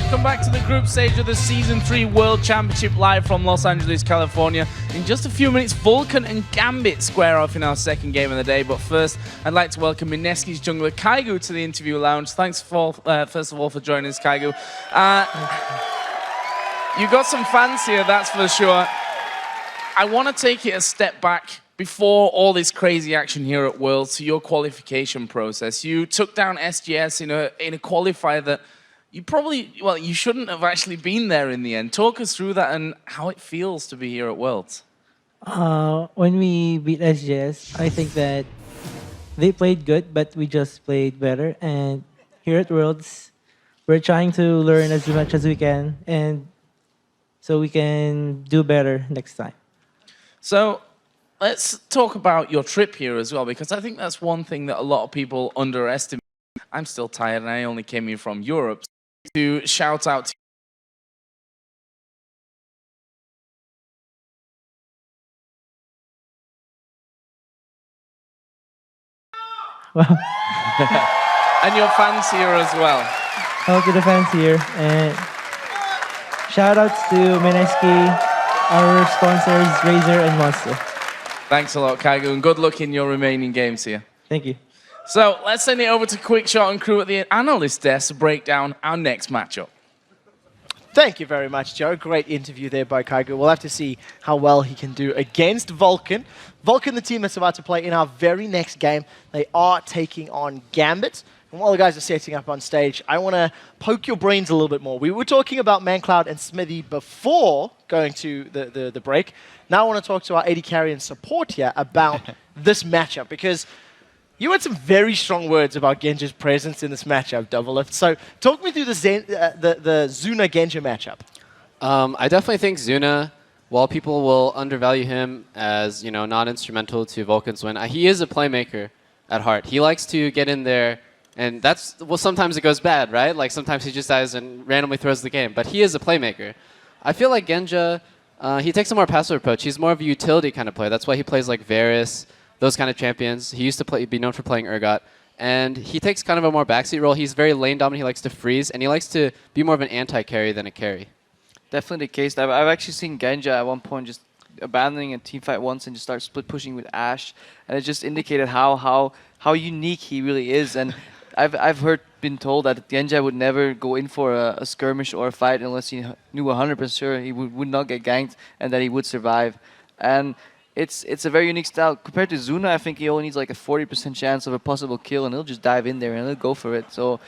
Welcome back to the group stage of the Season 3 World Championship live from Los Angeles, California. In just a few minutes, Vulcun and Gambit square off in our second game of the day. But first, I'd like to welcome Mineski's jungler, Kaigu, to the interview lounge. Thanks, first of all, for joining us, Kaigu. You got some fans here, that's for sure. I want to take it a step back before all this crazy action here at Worlds to your qualification process. You took down SGS in a qualifier that you probably, well, you shouldn't have actually been there in the end. Talk us through that and how it feels to be here at Worlds. When we beat SGS, I think that they played good, but we just played better. And here at Worlds, we're trying to learn as much as we can, and so we can do better next time. So let's talk about your trip here as well, because I think that's one thing that a lot of people underestimate. I'm still tired, and I only came here from Europe. To shout out to wow. And your fans here as well. Hello to the fans here, and shout outs to Mineski, our sponsors, Razer and Monster. Thanks a lot, Kaigu, and good luck in your remaining games here. Thank you. So let's send it over to Quickshot and crew at the analyst desk to break down our next matchup. Thank you very much, Joe. Great interview there by Kaigu. We'll have to see how well he can do against Vulcun. Vulcun, the team that's about to play in our very next game, they are taking on Gambit. And while the guys are setting up on stage, I want to poke your brains a little bit more. We were talking about mancloud and Smithy before going to the break. Now I want to talk to our AD carry and support here about this matchup, because you had some very strong words about Genji's presence in this matchup, Double Lift. So talk me through the Zuna Genji matchup. I definitely think Zuna, while people will undervalue him as not instrumental to Vulcan's win, he is a playmaker at heart. He likes to get in there, and sometimes it goes bad, right? Like sometimes he just dies and randomly throws the game. But he is a playmaker. I feel like Genji, he takes a more passive approach. He's more of a utility kind of player. That's why he plays like Varus, those kind of champions. He used to be known for playing Urgot. And he takes kind of a more backseat role. He's very lane dominant. He likes to freeze. And he likes to be more of an anti-carry than a carry. Definitely the case. I've actually seen Genji at one point just abandoning a teamfight once and just start split pushing with Ashe. And it just indicated how unique he really is. And I've been told that Genji would never go in for a skirmish or a fight unless he knew 100% sure he would not get ganked and that he would survive. And it's a very unique style. Compared to Zuna, I think he only needs like a 40% chance of a possible kill, and he'll just dive in there and he'll go for it. So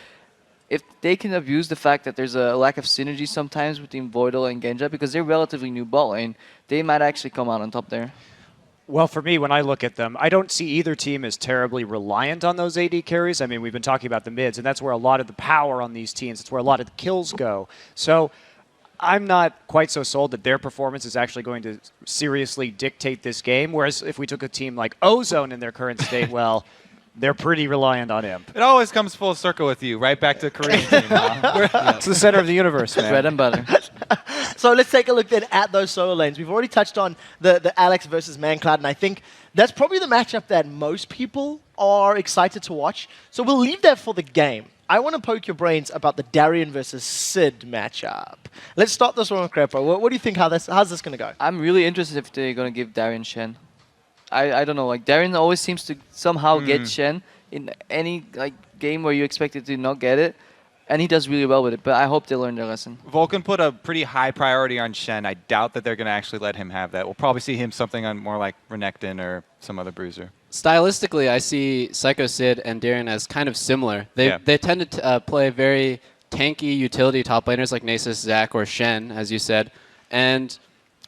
if they can abuse the fact that there's a lack of synergy sometimes between Voidal and Genji, because they're relatively new bot lane, they might actually come out on top there. Well, for me, when I look at them, I don't see either team as terribly reliant on those AD carries. I mean, we've been talking about the mids, and that's where a lot of the power on these teams, it's where a lot of the kills go. So I'm not quite so sold that their performance is actually going to seriously dictate this game, whereas if we took a team like Ozone in their current state, well, they're pretty reliant on Imp. It always comes full circle with you, right back to Korean team. It's the center of the universe, man. Bread and butter. So let's take a look then at those solo lanes. We've already touched on the Alex versus mancloud, and I think that's probably the matchup that most people are excited to watch. So we'll leave that for the game. I want to poke your brains about the Darien versus Sid matchup. Let's start this one with Crepo. What do you think? How's this going to go? I'm really interested if they're going to give Darien Shen. I don't know. Like Darien always seems to somehow get Shen in any game where you expect it to not get it. And he does really well with it, but I hope they learn their lesson. Vulcan put a pretty high priority on Shen. I doubt that they're going to actually let him have that. We'll probably see him something on more like Renekton or some other bruiser. Stylistically, I see Psycho Sid and Darien as kind of similar. They tend to play very tanky utility top laners like Nasus, Zac, or Shen, as you said. And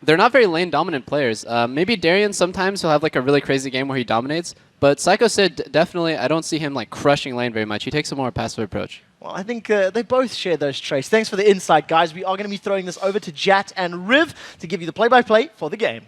they're not very lane dominant players. Maybe Darien sometimes will have like a really crazy game where he dominates, but Psycho Sid definitely, I don't see him like crushing lane very much. He takes a more passive approach. Well, I think they both share those traits. Thanks for the insight, guys. We are going to be throwing this over to Jat and Riv to give you the play-by-play for the game.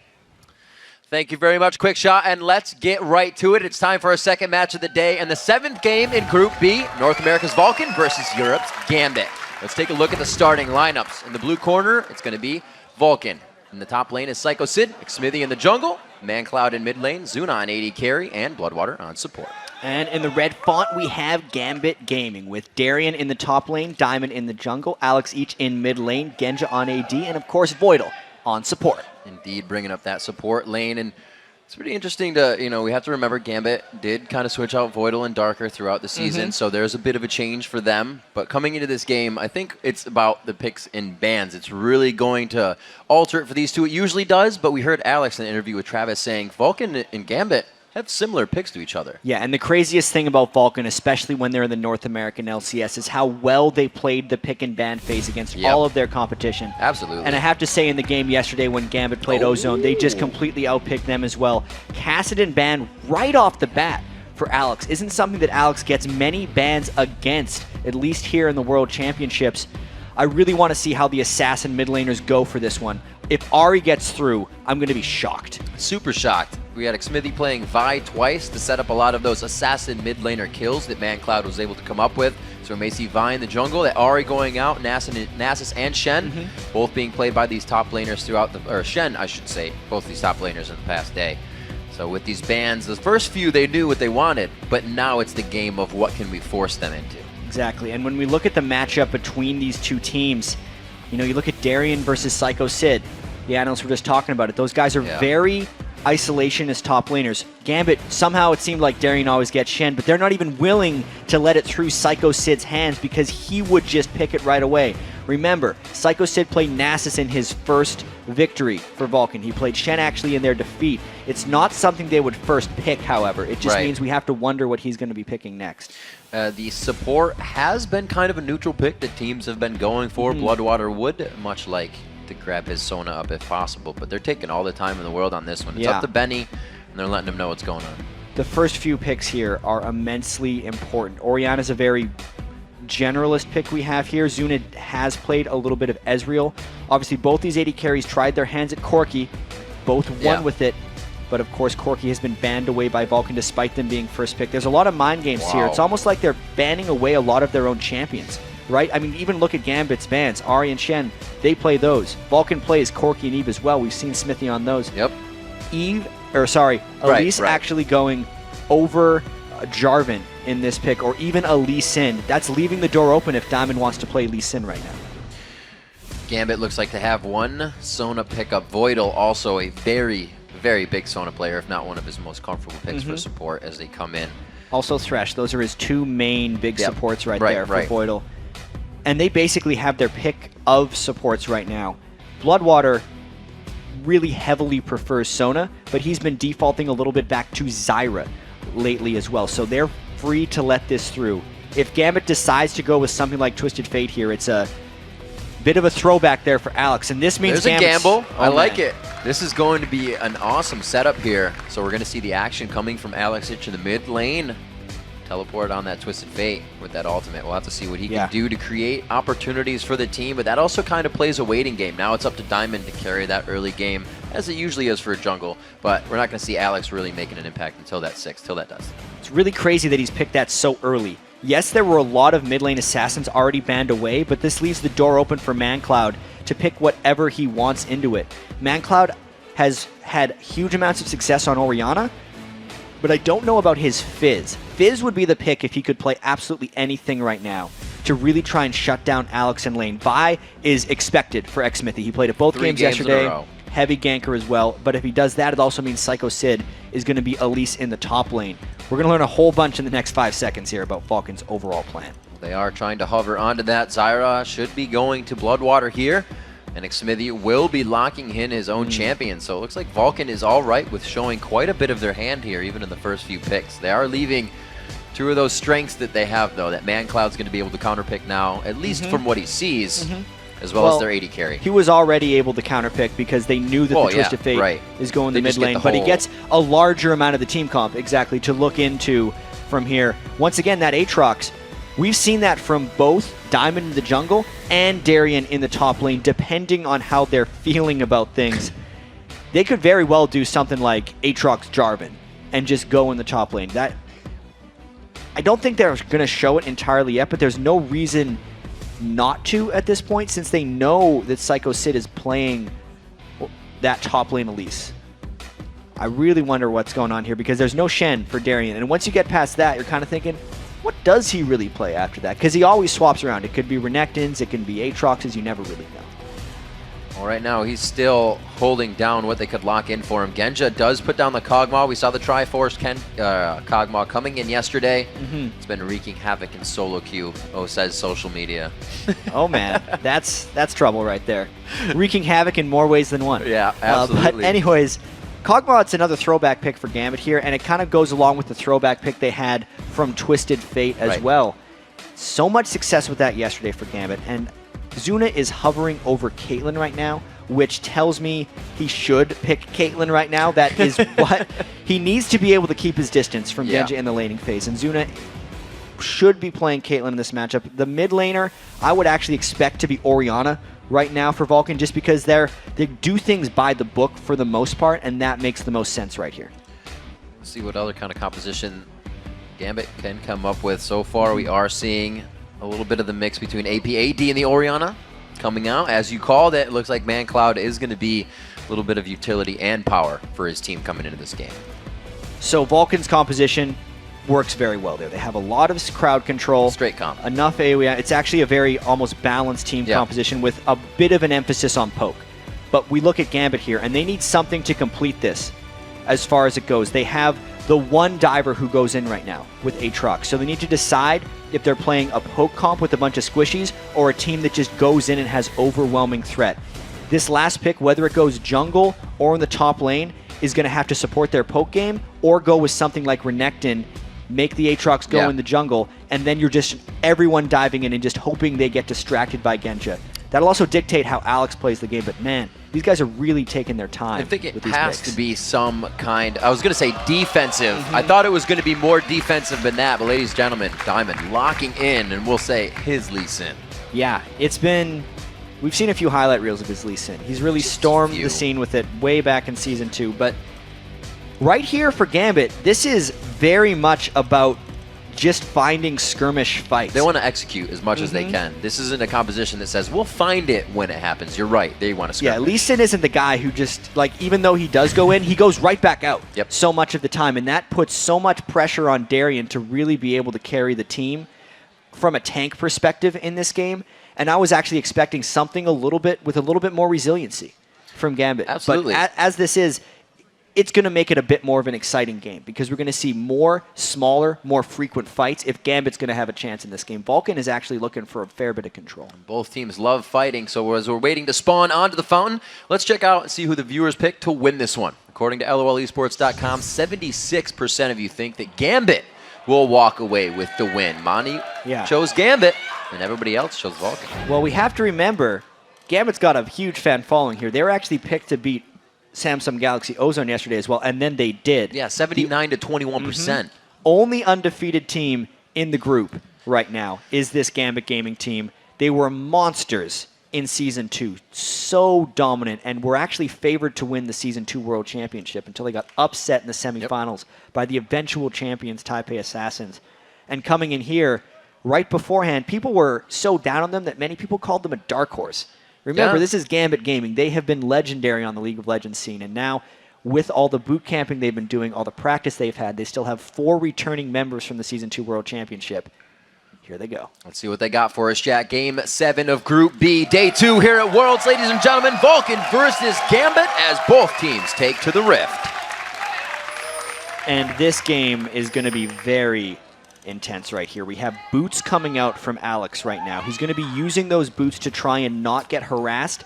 Thank you very much, Quickshot, and let's get right to it. It's time for our second match of the day and the 7th game in Group B, North America's Vulcun versus Europe's Gambit. Let's take a look at the starting lineups. In the blue corner, it's going to be Vulcun. In the top lane is Psycho Sid, Smithy in the jungle, mancloud in mid lane, Zuna on AD carry, and Bloodwater on support. And in the red font, we have Gambit Gaming with Darien in the top lane, Diamond in the jungle, Alex each in mid lane, Genja on AD, and of course Voidal on support. Indeed, bringing up that support lane, and it's pretty interesting to, we have to remember Gambit did kind of switch out Voidal and Darker throughout the season, so there's a bit of a change for them. But coming into this game, I think it's about the picks in bans. It's really going to alter it for these two. It usually does, but we heard Alex in an interview with Travis saying Vulcun and Gambit have similar picks to each other. Yeah, and the craziest thing about Vulcun, especially when they're in the North American LCS, is how well they played the pick and ban phase against all of their competition. Absolutely. And I have to say, in the game yesterday when Gambit played Ozone, they just completely outpicked them as well. Kassadin ban right off the bat for Alex isn't something that Alex gets many bans against, at least here in the World Championships. I really want to see how the Assassin mid laners go for this one. If Ahri gets through, I'm going to be shocked. Super shocked. We had Smithy playing Vi twice to set up a lot of those Assassin mid laner kills that mancloud was able to come up with. So we may see Vi in the jungle, that Ahri going out, Nasus and Shen, both being played by these top laners throughout the, or Shen, I should say, both these top laners in the past day. So with these bans, the first few they knew what they wanted, but now it's the game of what can we force them into. Exactly, and when we look at the matchup between these two teams, you look at Darien versus Psycho Sid. The analysts were just talking about it. Those guys are very isolationist top laners. Gambit, somehow it seemed like Darien always gets Shen, but they're not even willing to let it through Psycho Sid's hands because he would just pick it right away. Remember, Psycho Sid played Nasus in his first victory for Vulcun. He played Shen actually in their defeat. It's not something they would first pick, however. It just means we have to wonder what he's going to be picking next. The support has been kind of a neutral pick that teams have been going for. Bloodwater would, much like to grab his Sona up if possible, but they're taking all the time in the world on this one. It's up to Benny, and they're letting him know what's going on. The first few picks here are immensely important. Orianna's a very generalist pick we have here. Zuna has played a little bit of Ezreal. Obviously, both these AD carries tried their hands at Corki. Both won with it. But of course, Corki has been banned away by Vulcun despite them being first pick. There's a lot of mind games here. It's almost like they're banning away a lot of their own champions, right? I mean, even look at Gambit's bans. Ahri and Shen, they play those. Vulcun plays Corki and Eve as well. We've seen Smithy on those. Elise actually going over Jarvan in this pick, or even a Lee Sin. That's leaving the door open if Diamond wants to play Lee Sin right now. Gambit looks like to have one Sona pickup. Voidal, also a very big Sona player, if not one of his most comfortable picks for support as they come in. Also Thresh. Those are his two main big supports there for Voidal. And they basically have their pick of supports right now. Bloodwater really heavily prefers Sona, but he's been defaulting a little bit back to Zyra lately as well. So they're free to let this through. If Gambit decides to go with something like Twisted Fate here, it's a bit of a throwback there for Alex. And this means there's a gamble. I like it. This is going to be an awesome setup here. So we're going to see the action coming from Alex in the mid lane. Teleport on that Twisted Fate with that ultimate. We'll have to see what he can do to create opportunities for the team, but that also kind of plays a waiting game. Now it's up to Diamond to carry that early game, as it usually is for a jungle, but we're not going to see Alex really making an impact until that 6, till that does. It's really crazy that he's picked that so early. Yes, there were a lot of mid lane assassins already banned away, but this leaves the door open for mancloud to pick whatever he wants into it. mancloud has had huge amounts of success on Orianna, but I don't know about his Fizz. Fizz would be the pick if he could play absolutely anything right now to really try and shut down Alex in lane. Vi is expected for Xmithy. He played it both games yesterday. Heavy ganker as well. But if he does that, it also means Psycho Sid is going to be Elise in the top lane. We're going to learn a whole bunch in the next 5 seconds here about Vulcun's overall plan. They are trying to hover onto that. Zyra should be going to Bloodwater here. And Xmithy will be locking in his own champion. So it looks like Vulcun is all right with showing quite a bit of their hand here, even in the first few picks. They are leaving 2 of those strengths that they have, though, that mancloud's going to be able to counterpick now, at least from what he sees, as well as their AD carry. He was already able to counterpick because they knew that the Twisted Fate is going the mid lane, but he gets a larger amount of the team comp, to look into from here. Once again, that Aatrox, we've seen that from both Diamond in the jungle and Darien in the top lane, depending on how they're feeling about things. They could very well do something like Aatrox Jarvan and just go in the top lane. That I don't think they're going to show it entirely yet, but there's no reason not to at this point, since they know that Psycho Sid is playing that top lane Elise. I really wonder what's going on here because there's no Shen for Darien. And once you get past that, you're kind of thinking, what does he really play after that? Because he always swaps around. It could be Renekton's, it can be Aatrox's, you never really know. Well, right now, he's still holding down what they could lock in for him. Genja does put down the Kog'Maw. We saw the Triforce Kog'Maw coming in yesterday. It's been wreaking havoc in solo queue, says social media. Oh, man. That's trouble right there. Wreaking havoc in more ways than one. Yeah, absolutely. But anyways, Kog'Maw, it's another throwback pick for Gambit here, and it kind of goes along with the throwback pick they had from Twisted Fate as well. So much success with that yesterday for Gambit, and Zuna is hovering over Caitlyn right now, which tells me he should pick Caitlyn right now. That is what he needs to be able to keep his distance from Genja in the laning phase, and Zuna should be playing Caitlyn in this matchup. The mid laner, I would actually expect to be Orianna right now for Vulcun, just because they do things by the book for the most part, and that makes the most sense right here. Let's see what other kind of composition Gambit can come up with. So far, we are seeing a little bit of the mix between AP, AD, and the Orianna coming out. As you called it, looks like mancloud is going to be a little bit of utility and power for his team coming into this game. So Vulcan's composition works very well there. They have a lot of crowd control. Straight comp. Enough AoE. It's actually a very almost balanced team composition with a bit of an emphasis on poke. But we look at Gambit here, and they need something to complete this as far as it goes. They have the one diver who goes in right now with Aatrox. So they need to decide if they're playing a poke comp with a bunch of squishies or a team that just goes in and has overwhelming threat. This last pick, whether it goes jungle or in the top lane, is going to have to support their poke game or go with something like Renekton, make the Aatrox go in the jungle, and then you're just everyone diving in and just hoping they get distracted by Genja. That'll also dictate how Alex plays the game, but man, these guys are really taking their time. I think it with these has picks. to be some kind, I was going to say defensive. I thought it was going to be more defensive than that, but ladies and gentlemen, Diamond locking in, and we'll say his Lee Sin. Yeah, it's been, we've seen a few highlight reels of his Lee Sin. He's really stormed the scene with it way back in Season 2, but right here for Gambit, this is very much about just finding skirmish fights. They want to execute as much as they can. This isn't a composition that says, we'll find it when it happens. You're right. They want to skirmish. Yeah, Lee Sin isn't the guy who just, like, even though he does go in, he goes right back out so much of the time. And that puts so much pressure on Darien to really be able to carry the team from a tank perspective in this game. And I was actually expecting something with a little bit more resiliency from Gambit. Absolutely. But as this is, it's going to make it a bit more of an exciting game because we're going to see more smaller, more frequent fights if Gambit's going to have a chance in this game. Vulcan is actually looking for a fair bit of control. Both teams love fighting, so as we're waiting to spawn onto the fountain, let's check out and see who the viewers pick to win this one. According to LOLesports.com, 76% of you think that Gambit will walk away with the win. Monty chose Gambit, and everybody else chose Vulcan. Well, we have to remember, Gambit's got a huge fan following here. They were actually picked to beat Samsung Galaxy Ozone yesterday as well, and then they did. Yeah, 79 to 21%. Only undefeated team in the group right now is this Gambit Gaming team. They were monsters in Season 2. So dominant, and were actually favored to win the Season 2 World Championship until they got upset in the semifinals by the eventual champions, Taipei Assassins. And coming in here, right beforehand, people were so down on them that many people called them a dark horse. Remember, this is Gambit Gaming. They have been legendary on the League of Legends scene, and now with all the boot camping they've been doing, all the practice they've had, they still have 4 returning members from the Season 2 World Championship. Here they go. Let's see what they got for us, Jack. Game 7 of Group B, Day 2 here at Worlds. Ladies and gentlemen, Vulcan versus Gambit as both teams take to the Rift. And this game is going to be very intense right here. We have boots coming out from Alex right now. He's going to be using those boots to try and not get harassed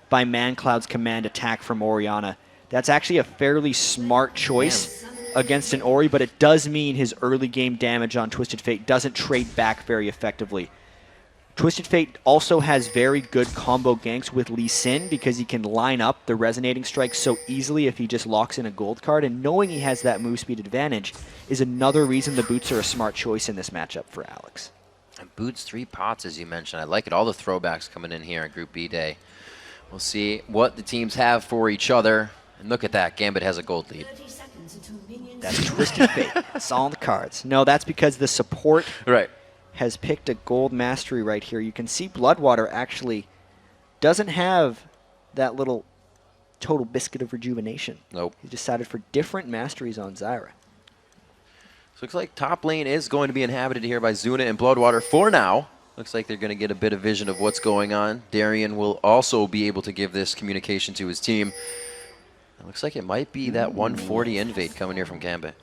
by mancloud's command attack from Orianna. That's actually a fairly smart choice against an Ori, but it does mean his early game damage on Twisted Fate doesn't trade back very effectively. Twisted Fate also has very good combo ganks with Lee Sin because he can line up the resonating strikes so easily if he just locks in a gold card, and knowing he has that move speed advantage is another reason the boots are a smart choice in this matchup for Alex. And boots 3 pots, as you mentioned. I like it. All the throwbacks coming in here at Group B Day. We'll see what the teams have for each other. And look at that. Gambit has a gold lead. That's Twisted Fate. That's all on the cards. No, that's because the support has picked a gold mastery right here. You can see Bloodwater actually doesn't have that little total biscuit of rejuvenation. Nope. He decided for different masteries on Zyra. So looks like top lane is going to be inhabited here by Zuna and Bloodwater for now. Looks like they're going to get a bit of vision of what's going on. Darien will also be able to give this communication to his team. It looks like it might be that 140 invade coming here from Gambit.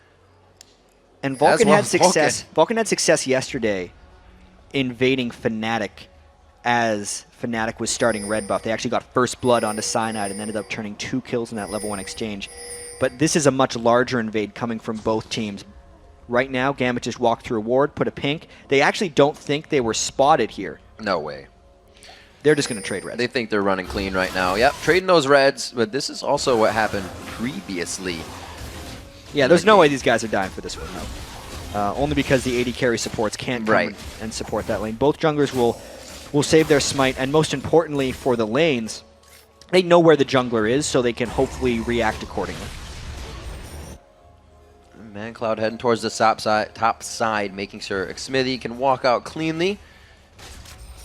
And Vulcun had success. Vulcun had success yesterday invading Fnatic as Fnatic was starting red buff. They actually got first blood onto Cyanide and ended up turning 2 kills in that level 1 exchange. But this is a much larger invade coming from both teams. Right now, Gambit just walked through a ward, put a pink. They actually don't think they were spotted here. No way. They're just going to trade reds. They think they're running clean right now. Yep, trading those reds, but this is also what happened previously. Yeah, there's no way these guys are dying for this one, though. Only because the AD carry supports can't come and support that lane. Both junglers will save their smite, and most importantly for the lanes, they know where the jungler is, so they can hopefully react accordingly. mancloud heading towards the top side, making sure Xmithy can walk out cleanly.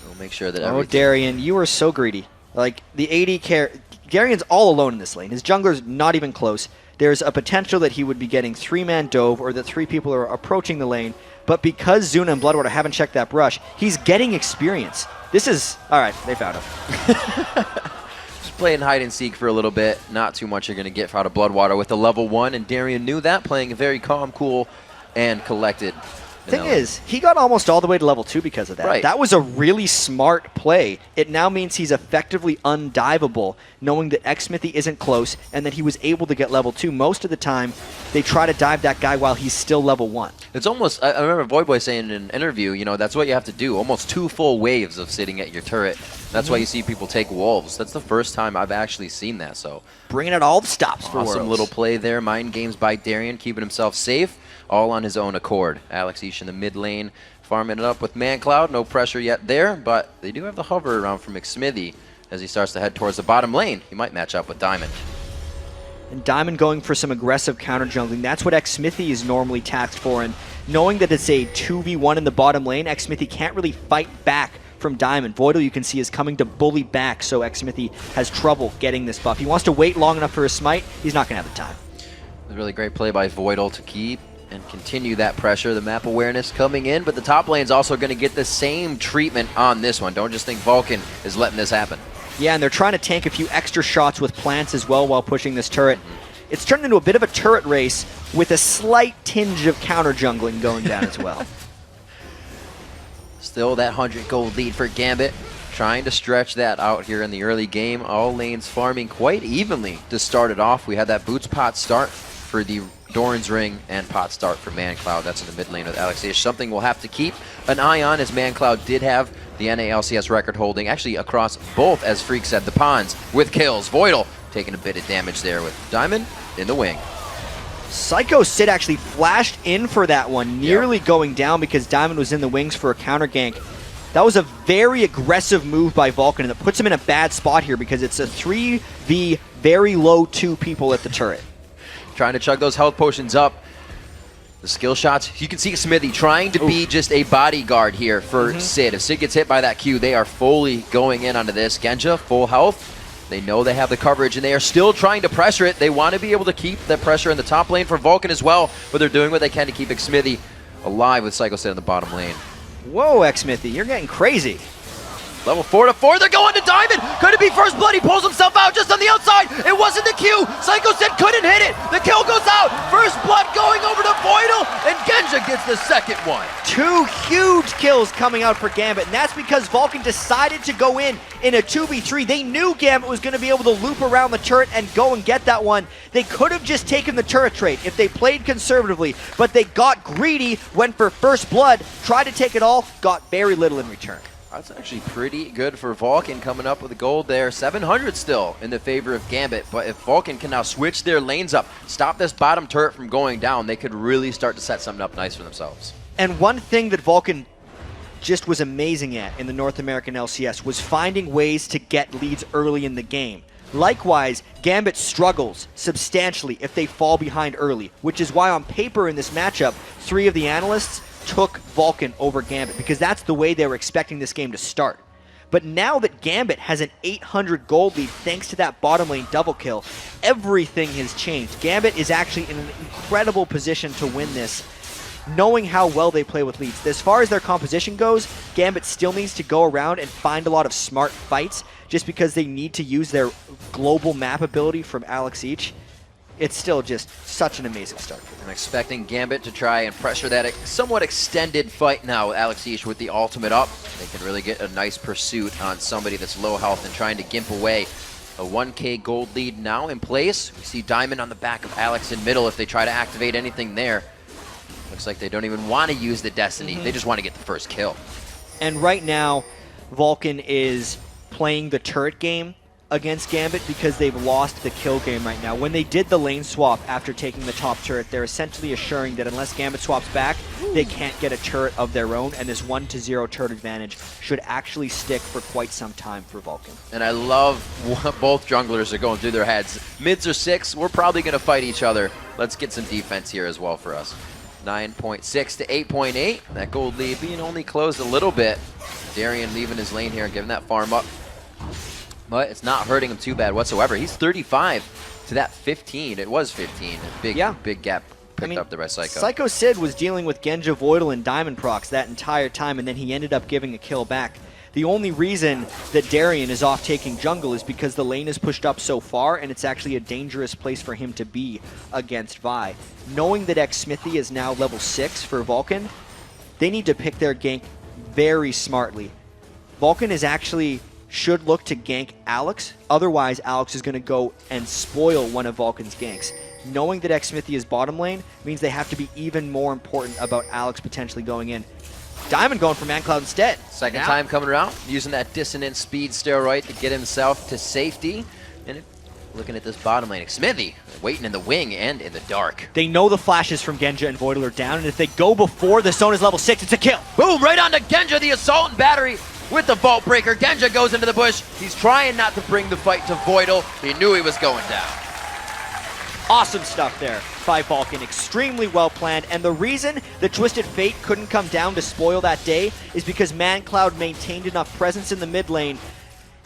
We'll make sure that everything... Darien, you are so greedy. Like, the AD carry... Darien's all alone in this lane. His jungler's not even close. There's a potential that he would be getting 3-man dove or that 3 people are approaching the lane. But because Zuna and Bloodwater haven't checked that brush, he's getting experience. This is... Alright, they found him. Just playing hide and seek for a little bit. Not too much you're going to get out of Bloodwater with the level 1, and Darien knew that, playing very calm, cool, and collected. Thing is, he got almost all the way to level 2 because of that. Right. That was a really smart play. It now means he's effectively undiveable, knowing that Xmithy isn't close and that he was able to get level 2. Most of the time, they try to dive that guy while he's still level 1. It's almost, I remember Voidboy saying in an interview, you know, that's what you have to do. Almost 2 full waves of sitting at your turret. That's why you see people take wolves. That's the first time I've actually seen that. So bringing out all the stops for awesome Worlds. Little play there. Mind games by Darien, keeping himself safe. All on his own accord. Alex Ish in the mid lane, farming it up with mancloud. No pressure yet there, but they do have the hover around from Xmithy as he starts to head towards the bottom lane. He might match up with Diamond. And Diamond going for some aggressive counter jungling. That's what Xmithy is normally tasked for. And knowing that it's a 2v1 in the bottom lane, Xmithy can't really fight back from Diamond. Voidal, you can see, is coming to bully back, so Xmithy has trouble getting this buff. He wants to wait long enough for his smite. He's not going to have the time. A really great play by Voidal to keep and continue that pressure. The map awareness coming in, but the top lane's also going to get the same treatment on this one. Don't just think Vulcun is letting this happen. Yeah, and they're trying to tank a few extra shots with plants as well while pushing this turret. It's turned into a bit of a turret race with a slight tinge of counter jungling going down as well. Still that 100 gold lead for Gambit. Trying to stretch that out here in the early game. All lanes farming quite evenly to start it off. We had that boots pot start for the Doran's Ring and pot start for mancloud. That's in the mid lane with Alex Ish. Something we'll have to keep an eye on, as mancloud did have the NALCS record holding, actually across both, as Freak said, the ponds with kills. Voidal taking a bit of damage there with Diamond in the wing. Psycho Sid actually flashed in for that one, nearly going down because Diamond was in the wings for a counter gank. That was a very aggressive move by Vulcun, and it puts him in a bad spot here because it's a 3v very low 2 people at the turret. Trying to chug those health potions up. The skill shots, you can see Xmithy trying to be just a bodyguard here for Sid. If Sid gets hit by that Q, they are fully going in onto this. Genja, full health. They know they have the coverage, and they are still trying to pressure it. They want to be able to keep that pressure in the top lane for Vulcun as well, but they're doing what they can to keep Xmithy alive with Psycho Sid in the bottom lane. Whoa, Xmithy, you're getting crazy. Level 4 to 4, they're going to Diamond! Could it be first blood? He pulls himself out just on the outside! It wasn't the Q! Psycho Sid couldn't hit it! The kill goes out! First blood going over to Voidal, and Genja gets the second one. 2 huge kills coming out for Gambit, and that's because Vulcun decided to go in a 2v3. They knew Gambit was going to be able to loop around the turret and go and get that one. They could have just taken the turret trade if they played conservatively, but they got greedy, went for first blood, tried to take it all, got very little in return. That's actually pretty good for Vulcun coming up with a gold there. 700 still in the favor of Gambit, but if Vulcun can now switch their lanes up, stop this bottom turret from going down, they could really start to set something up nice for themselves. And one thing that Vulcun just was amazing at in the North American LCS was finding ways to get leads early in the game. Likewise, Gambit struggles substantially if they fall behind early, which is why on paper in this matchup, 3 of the analysts took Vulcun over Gambit, because that's the way they were expecting this game to start. But now that Gambit has an 800 gold lead thanks to that bottom lane double kill, everything has changed. Gambit is actually in an incredible position to win this, knowing how well they play with leads. As far as their composition goes, Gambit still needs to go around and find a lot of smart fights just because they need to use their global map ability from Alex Each. It's still just such an amazing start. I'm expecting Gambit to try and pressure that somewhat extended fight now with Alex Each with the ultimate up. They can really get a nice pursuit on somebody that's low health and trying to gimp away. A 1k gold lead now in place. We see Diamond on the back of Alex in middle if they try to activate anything there. Looks like they don't even want to use the Destiny. They just want to get the first kill. And right now, Vulcun is playing the turret game against Gambit because they've lost the kill game right now. When they did the lane swap after taking the top turret, they're essentially assuring that unless Gambit swaps back, they can't get a turret of their own, and this 1-0 turret advantage should actually stick for quite some time for Vulcun. And I love what both junglers are going through their heads. Mids are 6, we're probably going to fight each other. Let's get some defense here as well for us. 9.6 to 8.8. That gold lead being only closed a little bit. Darien leaving his lane here, giving that farm up. But it's not hurting him too bad whatsoever. He's 35 to that 15. It was 15. Big gap picked up the rest Psycho. Psycho Sid was dealing with Genja, Voidal, and Diamond procs that entire time, and then he ended up giving a kill back. The only reason that Darien is off taking jungle is because the lane is pushed up so far, and it's actually a dangerous place for him to be against Vi. Knowing that Xmithie is now level 6 for Vulcun, they need to pick their gank very smartly. Vulcun is actually should look to gank Alex, otherwise Alex is going to go and spoil one of Vulcun's ganks. Knowing that Xmithie is bottom lane means they have to be even more important about Alex potentially going in. Diamond going for mancloud instead. Second time coming around, using that dissonant speed steroid to get himself to safety. And looking at this bottom lane, Xmithie waiting in the wing and in the dark. They know the flashes from Genja and Voidal are down, and if they go before the Sona's level 6, it's a kill. Boom, right onto Genja, the assault and battery with the vault breaker. Genja goes into the bush. He's trying not to bring the fight to Voidal. He knew he was going down. Awesome stuff there by Vulcun. Extremely well planned. And the reason the Twisted Fate couldn't come down to spoil that day is because mancloud maintained enough presence in the mid lane,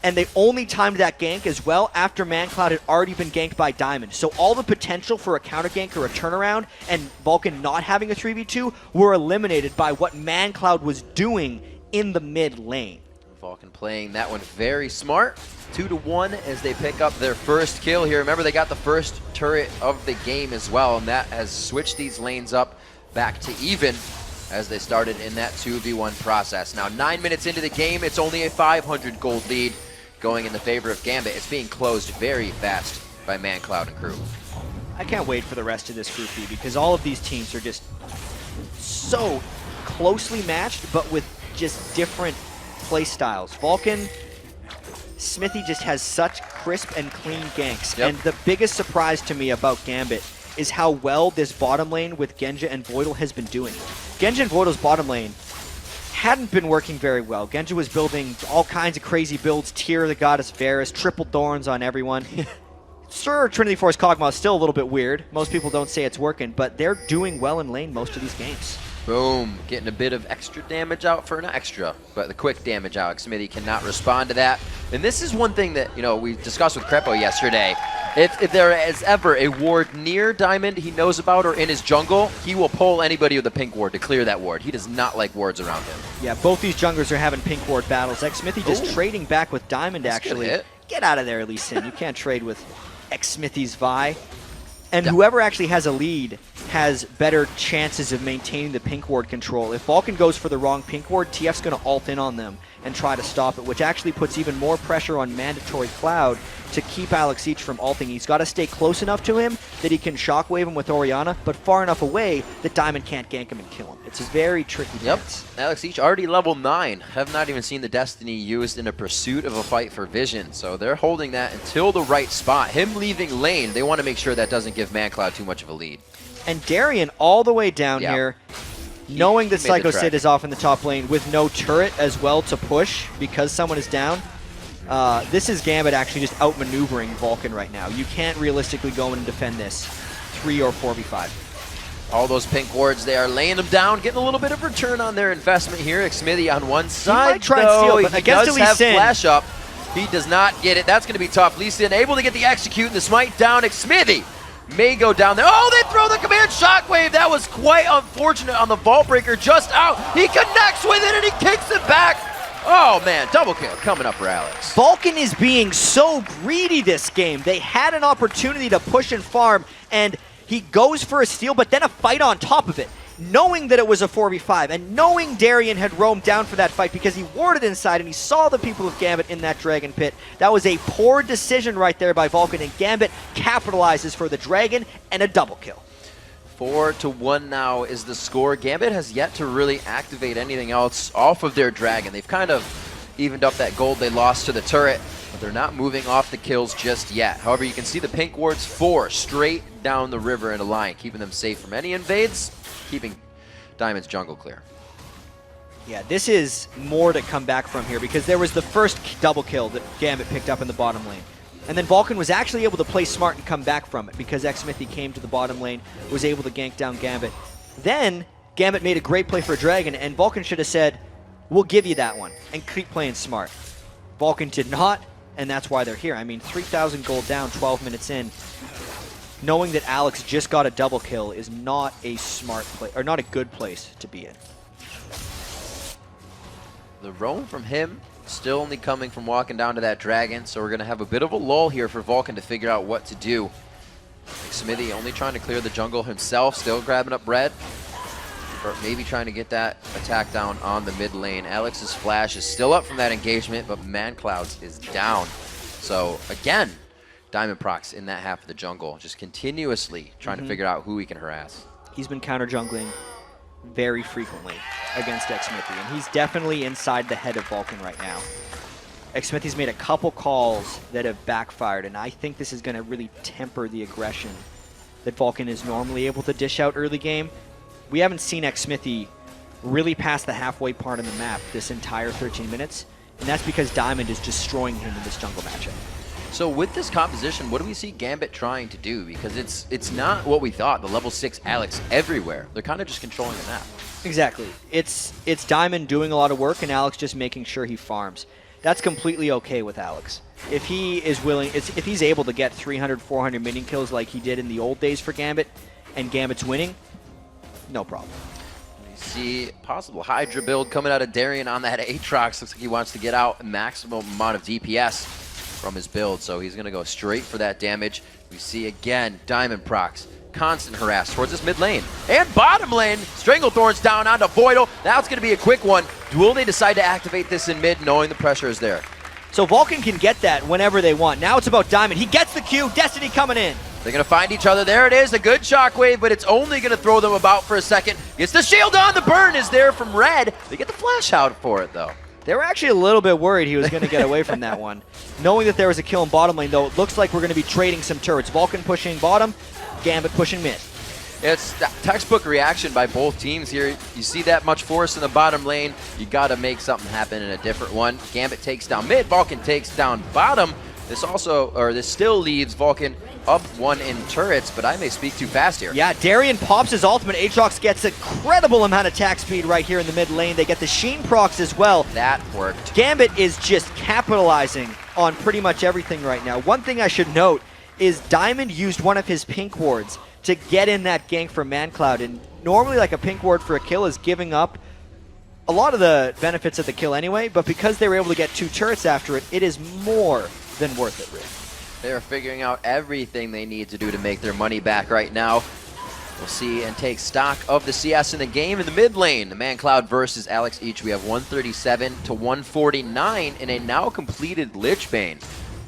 and they only timed that gank as well after mancloud had already been ganked by Diamond. So all the potential for a counter gank or a turnaround and Vulcun not having a 3v2 were eliminated by what mancloud was doing in the mid lane. Vulcun playing that one very smart. 2-1 as they pick up their first kill here. Remember, they got the first turret of the game as well, and that has switched these lanes up back to even as they started in that 2v1 process. Now 9 minutes into the game, it's only a 500 gold lead going in the favor of Gambit. It's being closed very fast by mancloud and crew. I can't wait for the rest of this Group B because all of these teams are just so closely matched, but with just different play styles. Vulcun, Xmithie just has such crisp and clean ganks. Yep. And the biggest surprise to me about Gambit is how well this bottom lane with Genja and Voidal has been doing. Genja and Voidal's bottom lane hadn't been working very well. Genja was building all kinds of crazy builds, Tear the Goddess Varus, triple Thorns on everyone. Sir, Trinity Force Kog'Maw is still a little bit weird. Most people don't say it's working, but they're doing well in lane most of these games. Boom, getting a bit of extra damage out for an extra, but the quick damage out, Xmithie cannot respond to that. And this is one thing that, you know, we discussed with Crepo yesterday. If there is ever a ward near Diamond he knows about or in his jungle, he will pull anybody with a pink ward to clear that ward. He does not like wards around him. Yeah, both these junglers are having pink ward battles. Xmithie just trading back with Diamond, actually. Get out of there, Lee Sin. You can't trade with Xmithie's Vi. And whoever actually has a lead has better chances of maintaining the pink ward control. If Vulcun goes for the wrong pink ward, TF's going to ult in on them and try to stop it, which actually puts even more pressure on mandatory Cloud to keep Alex Each from ulting. He's got to stay close enough to him that he can shockwave him with Orianna, but far enough away that Diamond can't gank him and kill him. It's a very tricky dance. Alex Each already level 9. Have not even seen the Destiny used in a pursuit of a fight for Vision, so they're holding that until the right spot. Him leaving lane, they want to make sure that doesn't give mancloud too much of a lead. And Darien all the way down here, knowing that Psycho Sid is off in the top lane with no turret as well to push because someone is down. This is Gambit actually just outmaneuvering Vulcun right now. You can't realistically go in and defend this 3 or 4v5. All those pink wards, they are laying them down, getting a little bit of return on their investment here. Xmithy on one side, might try and steal, but he against does Lee have Sin. flash up. He does not get it. That's going to be tough. Lee Sin able to get the execute and the smite down. Xmithy may go down there. Oh, they throw the command shockwave. That was quite unfortunate on the Vault Breaker, just out. He connects with it and he kicks it back. Oh man, double kill coming up for Alex. Vulcun is being so greedy this game. They had an opportunity to push and farm, and he goes for a steal, but then a fight on top of it. Knowing that it was a 4v5, and knowing Darien had roamed down for that fight because he warded inside and he saw the people of Gambit in that Dragon Pit. That was a poor decision right there by Vulcun, and Gambit capitalizes for the Dragon and a double kill. 4-1 now is the score. Gambit has yet to really activate anything else off of their Dragon. They've kind of evened up that gold they lost to the turret, but they're not moving off the kills just yet. However, you can see the pink wards 4 straight down the river in a line, keeping them safe from any invades, keeping Diamond's jungle clear. Yeah, this is more to come back from here because there was the first double kill that Gambit picked up in the bottom lane. And then Vulcun was actually able to play smart and come back from it because Xmithy came to the bottom lane, was able to gank down Gambit. Then Gambit made a great play for a Dragon, and Vulcun should have said, we'll give you that one, and keep playing smart. Vulcun did not, and that's why they're here. I mean, 3,000 gold down 12 minutes in. Knowing that Alex just got a double kill is not a smart play, or not a good place to be in. The roam from him still only coming from walking down to that Dragon, so we're going to have a bit of a lull here for Vulcun to figure out what to do. Xmithy only trying to clear the jungle himself, still grabbing up red, or maybe trying to get that attack down on the mid lane. Alex's flash is still up from that engagement, but mancloud is down. So again, Diamond procs in that half of the jungle, just continuously trying to figure out who he can harass. He's been counter jungling very frequently against Xmithy, and he's definitely inside the head of Vulcun right now. Xmithy's made a couple calls that have backfired, and I think this is going to really temper the aggression that Vulcun is normally able to dish out early game. We haven't seen Xmithy really past the halfway part of the map this entire 13 minutes, and that's because Diamond is destroying him in this jungle matchup. So with this composition, what do we see Gambit trying to do? Because it's not what we thought, the level 6 Alex everywhere. They're kind of just controlling the map. Exactly. It's Diamond doing a lot of work and Alex just making sure he farms. That's completely okay with Alex. If he is willing, if he's able to get 300, 400 minion kills like he did in the old days for Gambit, and Gambit's winning, no problem. We see possible Hydra build coming out of Darien on that Aatrox. Looks like he wants to get out a maximum amount of DPS from his build, so he's going to go straight for that damage. We see again Diamond procs, constant harass towards this mid lane. And bottom lane, Stranglethorn's down onto Voidal. Now it's going to be a quick one. Will they decide to activate this in mid, knowing the pressure is there? So Vulcun can get that whenever they want. Now it's about Diamond. He gets the Q, Destiny coming in. They're going to find each other. There it is, a good shockwave, but it's only going to throw them about for a second. Gets the shield on, the burn is there from Red. They get the flash out for it, though. They were actually a little bit worried he was going to get away from that one. Knowing that there was a kill in bottom lane, though, it looks like we're going to be trading some turrets. Vulcun pushing bottom, Gambit pushing mid. It's textbook reaction by both teams here. You see that much force in the bottom lane, you got to make something happen in a different one. Gambit takes down mid, Vulcun takes down bottom. This still leaves Vulcun up 1 in turrets, but I may speak too fast here. Yeah, Darien pops his ultimate. Aatrox gets an incredible amount of attack speed right here in the mid lane. They get the Sheen procs as well. That worked. Gambit is just capitalizing on pretty much everything right now. One thing I should note is Diamond used one of his pink wards to get in that gank for mancloud, and normally like a pink ward for a kill is giving up a lot of the benefits of the kill anyway, but because they were able to get 2 turrets after it, it is more than worth it, Rick. They're figuring out everything they need to do to make their money back right now. We'll see and take stock of the CS in the game in the mid lane. The mancloud versus Alex each. We have 137 to 149 in a now completed Lich Bane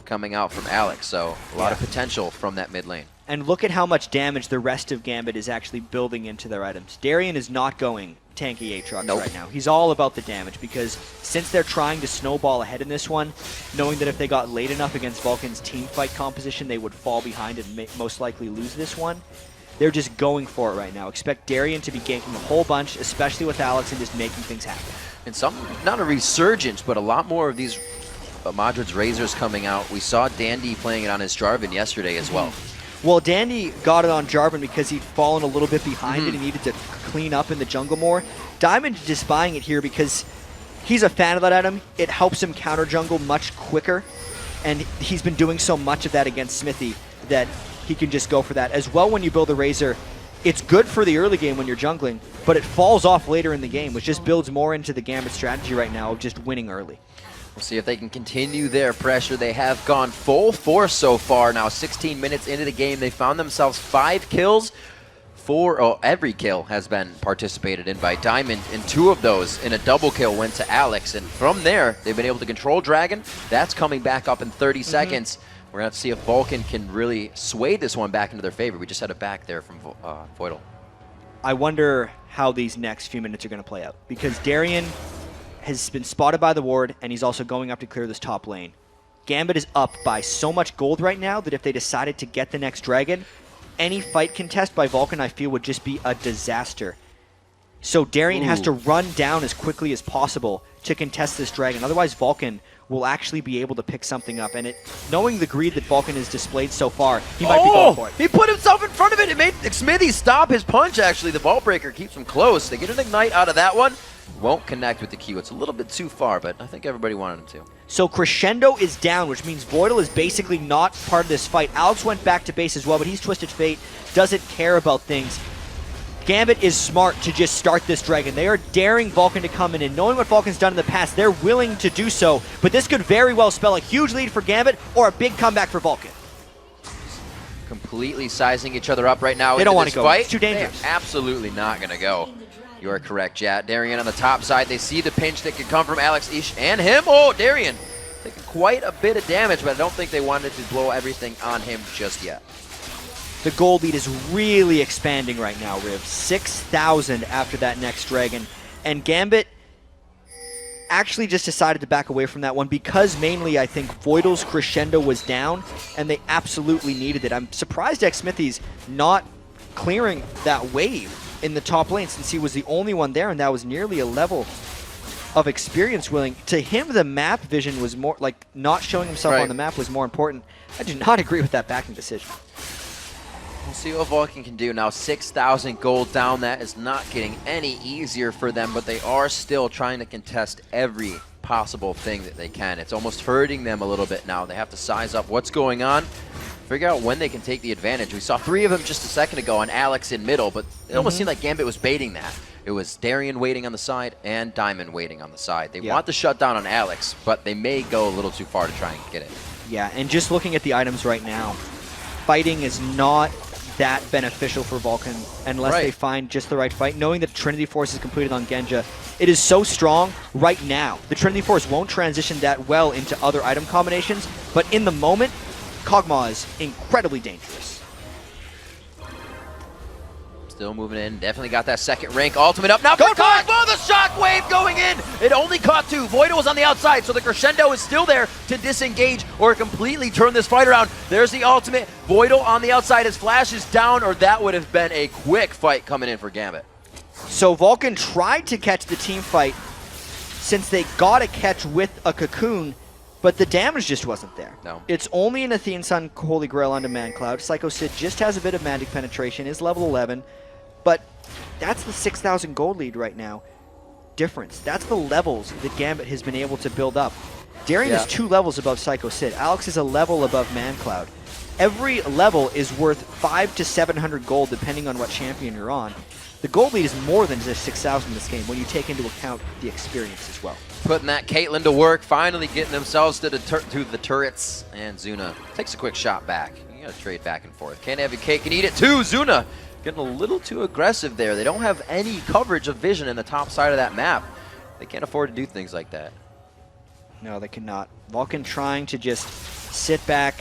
coming out from Alex. So a lot of potential from that mid lane. And look at how much damage the rest of Gambit is actually building into their items. Darien is not going tanky Aatrox right now. He's all about the damage because since they're trying to snowball ahead in this one, knowing that if they got late enough against Vulcun's team fight composition, they would fall behind and most likely lose this one. They're just going for it right now. Expect Darien to be ganking a whole bunch, especially with Alex, and just making things happen. And some, not a resurgence, but a lot more of these Madrid's Razors coming out. We saw Dandy playing it on his Jarvan yesterday as well. Well, Dandy got it on Jarvan because he'd fallen a little bit behind it and needed to clean up in the jungle more. Diamond just buying it here because he's a fan of that item. It helps him counter jungle much quicker, and he's been doing so much of that against Smithy that he can just go for that. As well, when you build a Razor, it's good for the early game when you're jungling, but it falls off later in the game, which just builds more into the Gambit strategy right now of just winning early. We'll see if they can continue their pressure. They have gone full force so far. Now 16 minutes into the game, they found themselves 5 kills. Every kill has been participated in by Diamond, and 2 of those in a double kill went to Alex. And from there, they've been able to control Dragon. That's coming back up in 30 seconds. We're going to have to see if Vulcan can really sway this one back into their favor. We just had it back there from VUL. I wonder how these next few minutes are going to play out, because Darien has been spotted by the ward, and he's also going up to clear this top lane. Gambit is up by so much gold right now that if they decided to get the next dragon, any fight contest by Vulcan, I feel, would just be a disaster. So Darien has to run down as quickly as possible to contest this dragon. Otherwise, Vulcan will actually be able to pick something up. And knowing the greed that Vulcan has displayed so far, he might be going for it. He put himself in front of it. It made Smithy stop his punch, actually. The Vault Breaker keeps him close. They get an Ignite out of that one. Won't connect with the Q. It's a little bit too far, but I think everybody wanted him to. So Crescendo is down, which means Voidal is basically not part of this fight. Alex went back to base as well, but he's Twisted Fate, doesn't care about things. Gambit is smart to just start this dragon. They are daring Vulcan to come in, and knowing what Vulcan's done in the past, they're willing to do so. But this could very well spell a huge lead for Gambit or a big comeback for Vulcan. Completely sizing each other up right now. They don't want to go. Fight. It's too dangerous. They're absolutely not going to go. You are correct, Jat. Darien on the top side. They see the pinch that could come from Alex Ish and him. Oh, Darien taking quite a bit of damage, but I don't think they wanted to blow everything on him just yet. The gold lead is really expanding right now, Riv. 6,000 after that next dragon. And Gambit actually just decided to back away from that one because mainly I think Voidal's Crescendo was down, and they absolutely needed it. I'm surprised X-Smithy's not clearing that wave in the top lane, since he was the only one there, and that was nearly a level of experience willing. To him, the map vision was more, like, not showing himself on the map was more important. I do not agree with that backing decision. We'll see what Vulcan can do now. 6,000 gold down. That is not getting any easier for them, but they are still trying to contest every possible thing that they can. It's almost hurting them a little bit now. They have to size up what's going on, figure out when they can take the advantage. We saw 3 of them just a second ago on Alex in middle, but it almost seemed like Gambit was baiting that. It was Darien waiting on the side and Diamond waiting on the side. They want the shutdown on Alex, but they may go a little too far to try and get it. Yeah, and just looking at the items right now, fighting is not that beneficial for Vulcan unless they find just the right fight. Knowing that Trinity Force is completed on Genja, it is so strong right now. The Trinity Force won't transition that well into other item combinations, but in the moment, Kog'Maw is incredibly dangerous. Still moving in. Definitely got that second rank ultimate up. Now for Kog'Maw, the shockwave going in. It only caught 2. Voidal was on the outside, so the Crescendo is still there to disengage or completely turn this fight around. There's the ultimate. Voidal on the outside. His flash is down, or that would have been a quick fight coming in for Gambit. So Vulcan tried to catch the team fight since they got a catch with a Cocoon, but the damage just wasn't there. No. It's only an Athene Sun Holy Grail onto mancloud. Psycho Sid just has a bit of magic penetration, is level 11, but that's the 6,000 gold lead right now. Difference. That's the levels that Gambit has been able to build up. Darien is 2 levels above Psycho Sid. Alex is a level above mancloud. Every level is worth 500 to 700 gold depending on what champion you're on. The gold lead is more than just 6,000 in this game when you take into account the experience as well. Putting that Caitlyn to work, finally getting themselves to the turrets. And Zuna takes a quick shot back. You gotta trade back and forth. Can't have your cake and eat it too. Zuna getting a little too aggressive there. They don't have any coverage of vision in the top side of that map. They can't afford to do things like that. No, they cannot. Vulcan trying to just sit back,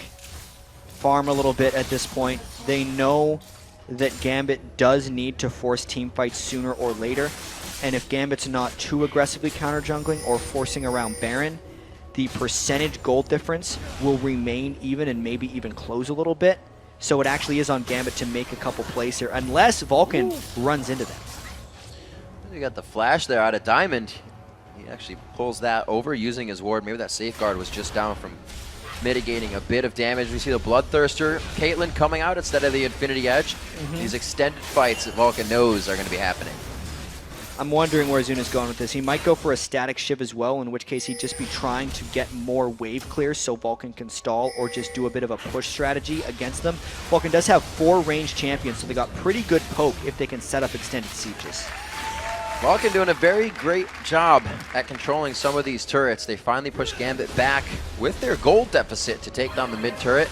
farm a little bit at this point. They know that Gambit does need to force team fights sooner or later. And if Gambit's not too aggressively counter jungling or forcing around Baron, the percentage gold difference will remain even and maybe even close a little bit. So it actually is on Gambit to make a couple plays here, unless Vulcan runs into them. You got the flash there out of Diamond. He actually pulls that over using his ward. Maybe that safeguard was just down from mitigating a bit of damage. We see the Bloodthirster, Caitlyn coming out instead of the Infinity Edge. These extended fights that Vulcun knows are going to be happening. I'm wondering where Zuna's going with this. He might go for a static shiv as well, in which case he'd just be trying to get more wave clears so Vulcun can stall or just do a bit of a push strategy against them. Vulcun does have 4 ranged champions, so they got pretty good poke if they can set up extended sieges. Vulcun doing a very great job at controlling some of these turrets. They finally push Gambit back with their gold deficit to take down the mid turret.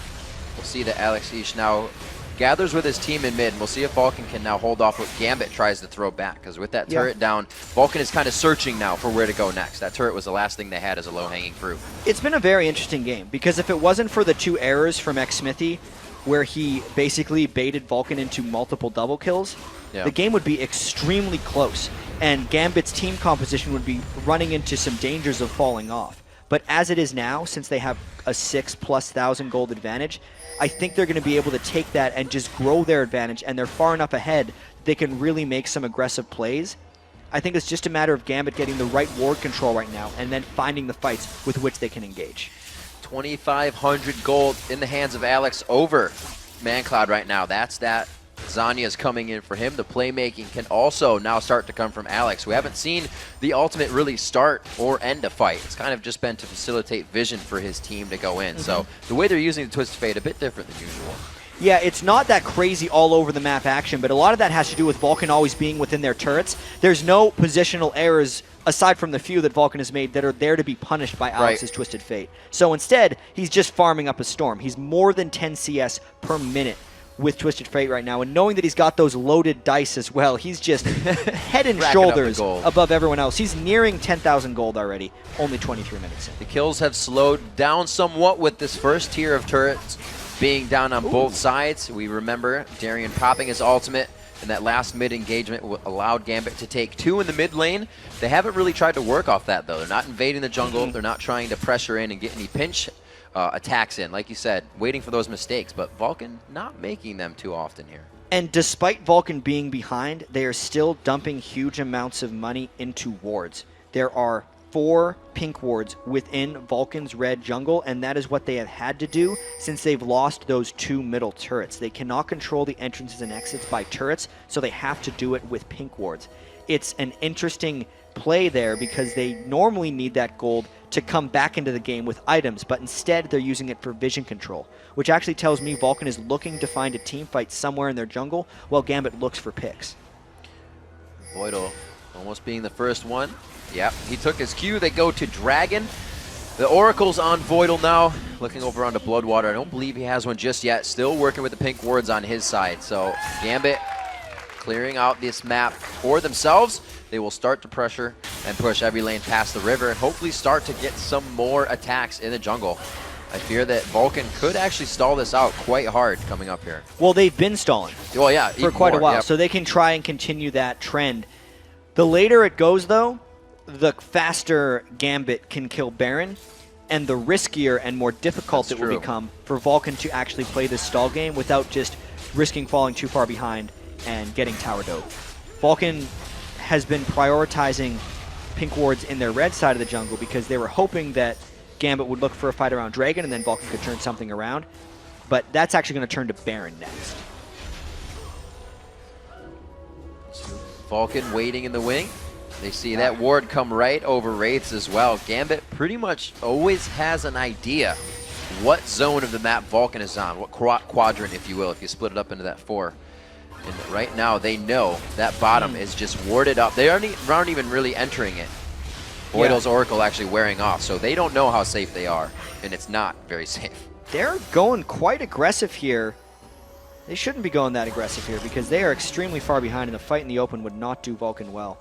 We'll see that Alex Ish now gathers with his team in mid, and we'll see if Vulcun can now hold off what Gambit tries to throw back, because with that turret down, Vulcun is kind of searching now for where to go next. That turret was the last thing they had as a low-hanging fruit. It's been a very interesting game, because if it wasn't for the 2 errors from Xmithy, where he basically baited Vulcun into multiple double kills, the game would be extremely close, and Gambit's team composition would be running into some dangers of falling off. But as it is now, since they have a 6,000+ gold advantage, I think they're going to be able to take that and just grow their advantage, and they're far enough ahead that they can really make some aggressive plays. I think it's just a matter of Gambit getting the right ward control right now and then finding the fights with which they can engage. 2,500 gold in the hands of Alex over mancloud right now. That's that. Zanya's coming in for him. The playmaking can also now start to come from Alex. We haven't seen the ultimate really start or end a fight. It's kind of just been to facilitate vision for his team to go in. So the way they're using the Twisted Fate, a bit different than usual. Yeah, it's not that crazy all over the map action, but a lot of that has to do with Vulcun always being within their turrets. There's no positional errors aside from the few that Vulcun has made that are there to be punished by Alex's Twisted Fate. So instead, he's just farming up a storm. He's more than 10 CS per minute with Twisted Fate right now, and knowing that he's got those loaded dice as well, he's just head and shoulders above everyone else. He's nearing 10,000 gold already, only 23 minutes in. The kills have slowed down somewhat with this first tier of turrets being down on both sides. We remember Darien popping his ultimate, and that last mid engagement allowed Gambit to take 2 in the mid lane. They haven't really tried to work off that, though. They're not invading the jungle. They're not trying to pressure in and get any pinch attacks in, like you said, waiting for those mistakes, but Vulcun not making them too often here. And despite Vulcun being behind, they are still dumping huge amounts of money into wards. There are 4 pink wards within Vulcun's red jungle, and that is what they have had to do since they've lost those 2 middle turrets. They cannot control the entrances and exits by turrets, so they have to do it with pink wards. It's an interesting play there because they normally need that gold to come back into the game with items, but instead they're using it for vision control, which actually tells me Vulcun is looking to find a team fight somewhere in their jungle while Gambit looks for picks. Voidal almost being the first one. Yep, he took his cue. They go to Dragon. The Oracle's on Voidal now, looking over onto Bloodwater. I don't believe he has one just yet. Still working with the pink wards on his side. So Gambit clearing out this map for themselves. They will start to pressure and push every lane past the river and hopefully start to get some more attacks in the jungle. I fear that Vulcun could actually stall this out quite hard coming up here. Well, they've been stalling for quite a while, so they can try and continue that trend. The later it goes, though, the faster Gambit can kill Baron, and the riskier and more difficult it will become for Vulcun to actually play this stall game without just risking falling too far behind and getting tower dove. Vulcun has been prioritizing pink wards in their red side of the jungle because they were hoping that Gambit would look for a fight around Dragon and then Vulcun could turn something around. But that's actually going to turn to Baron next. Vulcun waiting in the wing. They see that ward come right over Wraiths as well. Gambit pretty much always has an idea what zone of the map Vulcun is on, what quadrant, if you will, if you split it up into that 4. And right now, they know that bottom is just warded up. They aren't even really entering it. Voidal's Oracle actually wearing off, so they don't know how safe they are, and it's not very safe. They're going quite aggressive here. They shouldn't be going that aggressive here because they are extremely far behind, and the fight in the open would not do Vulcun well.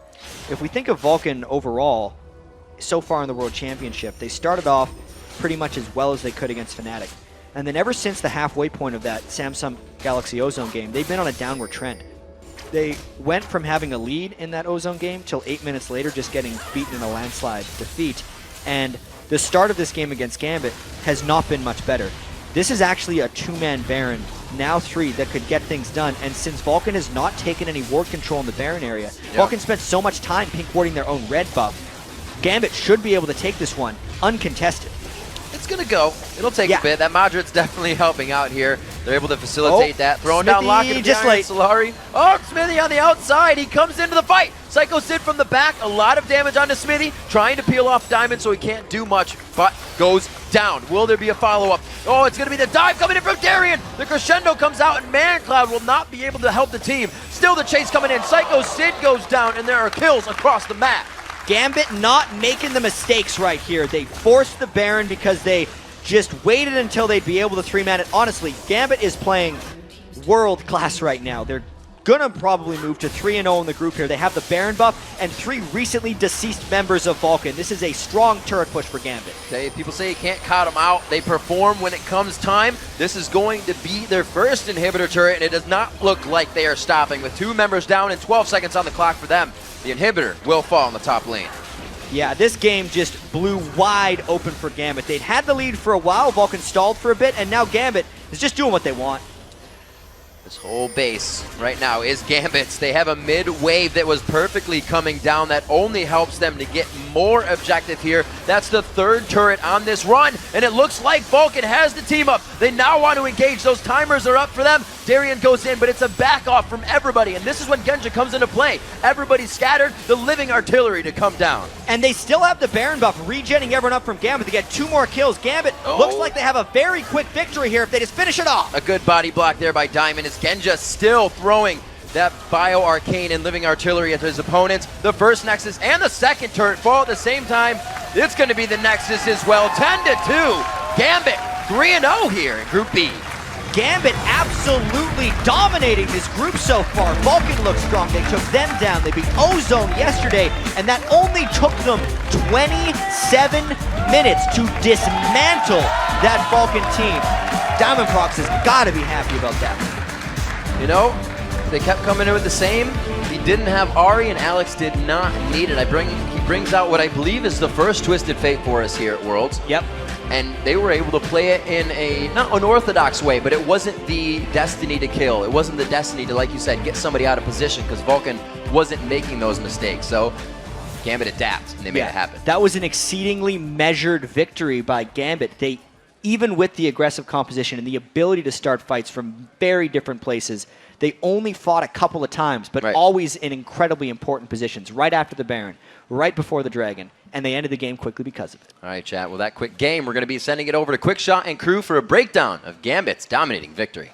If we think of Vulcun overall, so far in the World Championship, they started off pretty much as well as they could against Fnatic. And then ever since the halfway point of that Samsung Galaxy Ozone game, they've been on a downward trend. They went from having a lead in that Ozone game till 8 minutes later just getting beaten in a landslide defeat. And the start of this game against Gambit has not been much better. This is actually a 2-man Baron, now 3, that could get things done. And since Vulcun has not taken any ward control in the Baron area, Vulcun spent so much time pink warding their own red buff, Gambit should be able to take this one uncontested. It's going to go. It'll take a bit. That Madrid's definitely helping out here. They're able to facilitate that. Throwing down Locket just like Solari. Oh, Smithy on the outside. He comes into the fight. Psycho Sid from the back. A lot of damage onto Smithy. Trying to peel off Diamond so he can't do much, but goes down. Will there be a follow-up? Oh, it's going to be the dive coming in from Darien. The crescendo comes out, and mancloud will not be able to help the team. Still the chase coming in. Psycho Sid goes down, and there are kills across the map. Gambit not making the mistakes right here. They forced the Baron because they just waited until they'd be able to 3-man it. Honestly, Gambit is playing world class right now. They're gonna probably move to 3-0 in the group here. They have the Baron buff and 3 recently deceased members of Vulcun. This is a strong turret push for Gambit. Okay, people say you can't count them out. They perform when it comes time. This is going to be their first inhibitor turret, and it does not look like they are stopping. With 2 members down and 12 seconds on the clock for them, the inhibitor will fall in the top lane. Yeah, this game just blew wide open for Gambit. They'd had the lead for a while, Vulcun stalled for a bit, and now Gambit is just doing what they want. This whole base right now is Gambit's. They have a mid wave that was perfectly coming down that only helps them to get more objective here. That's the 3rd turret on this run, and it looks like Vulcun has the team up. They now want to engage. Those timers are up for them. Darien goes in, but it's a back off from everybody, and this is when Genja comes into play. Everybody's scattered, the living artillery to come down. And they still have the Baron buff, regenning everyone up from Gambit to get 2 more kills. Gambit looks like they have a very quick victory here if they just finish it off. A good body block there by Diamond as Genja still throwing that Bio Arcane and Living Artillery at his opponents. The first Nexus and the second turret fall at the same time. It's going to be the Nexus as well. 10-2. Gambit 3-0 here in Group B. Gambit absolutely dominating this group so far. Vulcun looks strong. They took them down. They beat Ozone yesterday, and that only took them 27 minutes to dismantle that Vulcun team. Diamond Prox has got to be happy about that. You know, they kept coming in with the same. He didn't have Ahri, and Alex did not need it. He brings out what I believe is the first Twisted Fate for us here at Worlds. Yep. And they were able to play it in a, not unorthodox way, but it wasn't the destiny to kill. It wasn't the destiny to, like you said, get somebody out of position, because Vulcun wasn't making those mistakes. So Gambit adapted, and they made it happen. That was an exceedingly measured victory by Gambit. They, even with the aggressive composition and the ability to start fights from very different places, they only fought a couple of times, but always in incredibly important positions, right after the Baron, right before the Dragon, and they ended the game quickly because of it. All right, chat. Well, that quick game, we're going to be sending it over to Quickshot and crew for a breakdown of Gambit's dominating victory.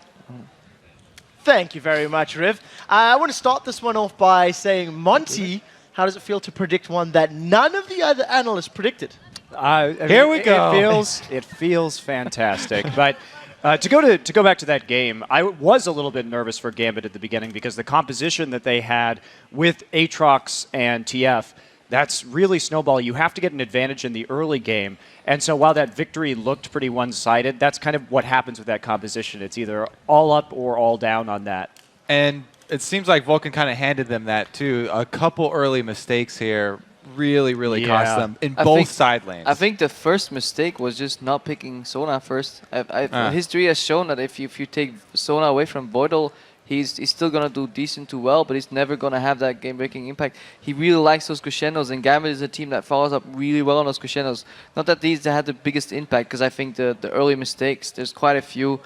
Thank you very much, Riv. I want to start this one off by saying, Monty, how does it feel to predict one that none of the other analysts predicted? Here we go. It feels fantastic. But to go back to that game, I was a little bit nervous for Gambit at the beginning because the composition that they had with Aatrox and TF, that's really snowball. You have to get an advantage in the early game. And so while that victory looked pretty one-sided, that's kind of what happens with that composition. It's either all up or all down on that. And it seems like Vulcun kind of handed them that too. A couple early mistakes here really cost them in both side lanes. I think the first mistake was just not picking Sona first. History has shown that if you take Sona away from Voidal, he's still going to do decent to well, but he's never going to have that game-breaking impact. He really likes those crescendos, and Gambit is a team that follows up really well on those crescendos. Not that these had the biggest impact, because I think the early mistakes, there's quite a few